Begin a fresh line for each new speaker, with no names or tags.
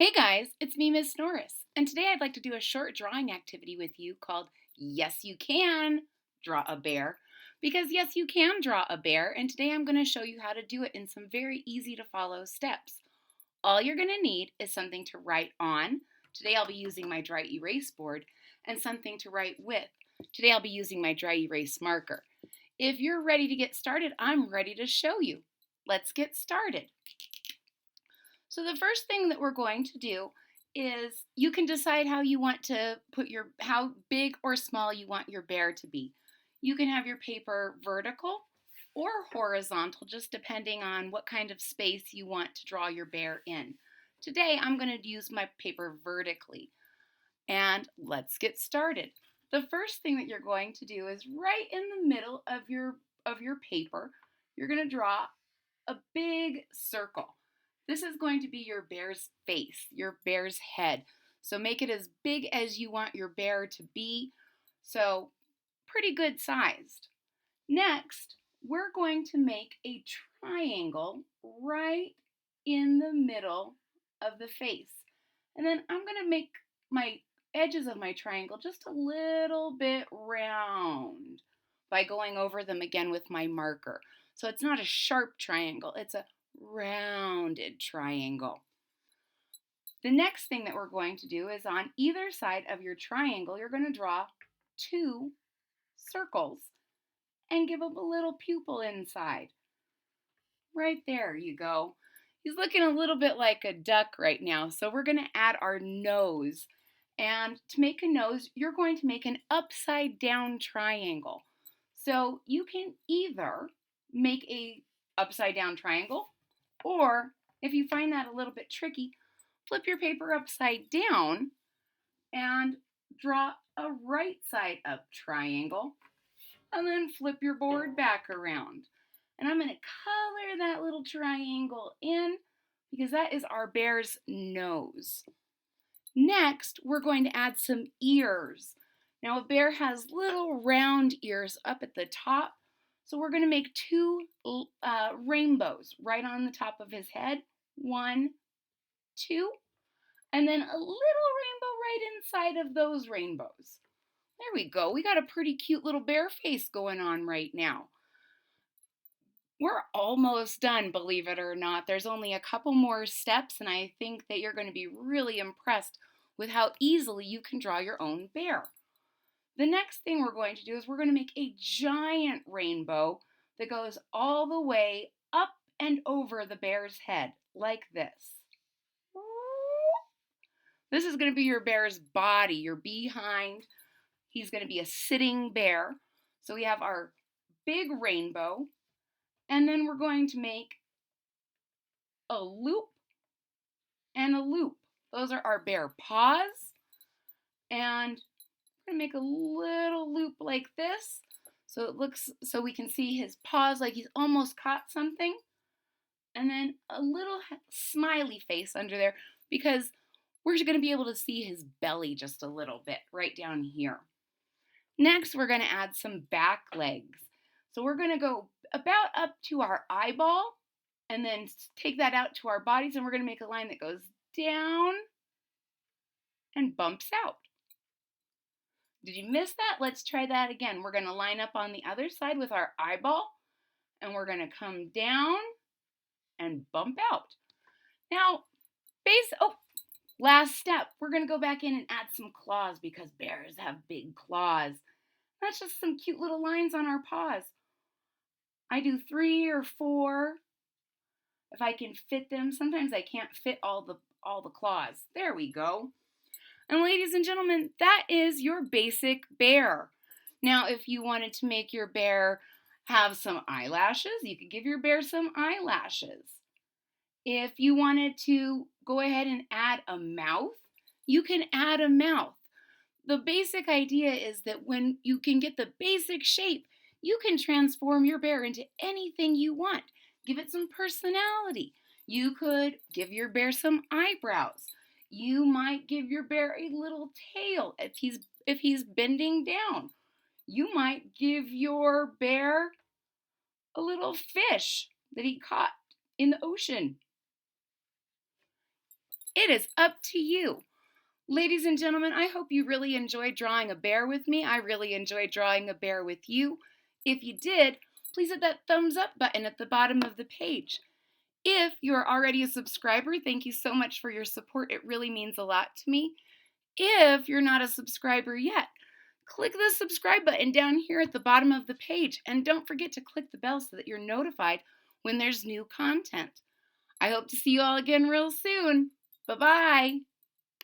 Hey guys, it's me, Miss Norris, and today I'd like to do a short drawing activity with you called Yes You Can Draw a Bear. Because yes, you can draw a bear, and today I'm going to show you how to do it in some very easy to follow steps. All you're going to need is something to write on. Today I'll be using my dry erase board, and something to write with. Today I'll be using my dry erase marker. If you're ready to get started, I'm ready to show you. Let's get started. So the first thing that we're going to do is you can decide how you want to put how big or small you want your bear to be. You can have your paper vertical or horizontal, just depending on what kind of space you want to draw your bear in. Today I'm going to use my paper vertically. And let's get started. The first thing that you're going to do is right in the middle of your paper, you're going to draw a big circle. This is going to be your bear's face, your bear's head. So make it as big as you want your bear to be. So pretty good sized. Next, we're going to make a triangle right in the middle of the face. And then I'm going to make my edges of my triangle just a little bit round by going over them again with my marker. So it's not a sharp triangle, it's a rounded triangle. The next thing that we're going to do is on either side of your triangle, you're going to draw two circles and give them a little pupil inside. Right there you go. He's looking a little bit like a duck right now, so we're going to add our nose. And to make a nose, you're going to make an upside down triangle. So you can either make a upside down triangle, or if you find that a little bit tricky, flip your paper upside down and draw a right side up triangle, and then flip your board back around. And I'm going to color that little triangle in because that is our bear's nose. Next, we're going to add some ears. Now, a bear has little round ears up at the top, so we're going to make two rainbows right on the top of his head. One, two, and then a little rainbow right inside of those rainbows. There we go. We got a pretty cute little bear face going on right now. We're almost done, believe it or not. There's only a couple more steps, and I think that you're going to be really impressed with how easily you can draw your own bear. The next thing we're going to do is we're going to make a giant rainbow that goes all the way up and over the bear's head, like this. This is going to be your bear's body, your behind. He's going to be a sitting bear. So we have our big rainbow, and then we're going to make a loop and a loop. Those are our bear paws. And I'm going to make a little loop like this so we can see his paws like he's almost caught something. And then a little smiley face under there because we're going to be able to see his belly just a little bit right down here. Next, we're going to add some back legs. So we're going to go about up to our eyeball and then take that out to our bodies, and we're going to make a line that goes down and bumps out. Did you miss that? Let's try that again. We're going to line up on the other side with our eyeball, and we're going to come down and bump out. Now, last step, we're going to go back in and add some claws because bears have big claws. That's just some cute little lines on our paws. I do 3 or 4 if I can fit them. Sometimes I can't fit all the claws. There we go. And ladies and gentlemen, that is your basic bear. Now, if you wanted to make your bear have some eyelashes, you could give your bear some eyelashes. If you wanted to go ahead and add a mouth, you can add a mouth. The basic idea is that when you can get the basic shape, you can transform your bear into anything you want. Give it some personality. You could give your bear some eyebrows. You might give your bear a little tail if he's bending down. You might give your bear a little fish that he caught in the ocean. It is up to you. Ladies and gentlemen, I hope you really enjoyed drawing a bear with me. I really enjoyed drawing a bear with you. If you did, please hit that thumbs up button at the bottom of the page. If you're already a subscriber, thank you so much for your support. It really means a lot to me. If you're not a subscriber yet, click the subscribe button down here at the bottom of the page, and don't forget to click the bell so that you're notified when there's new content. I hope to see you all again real soon. Bye-bye.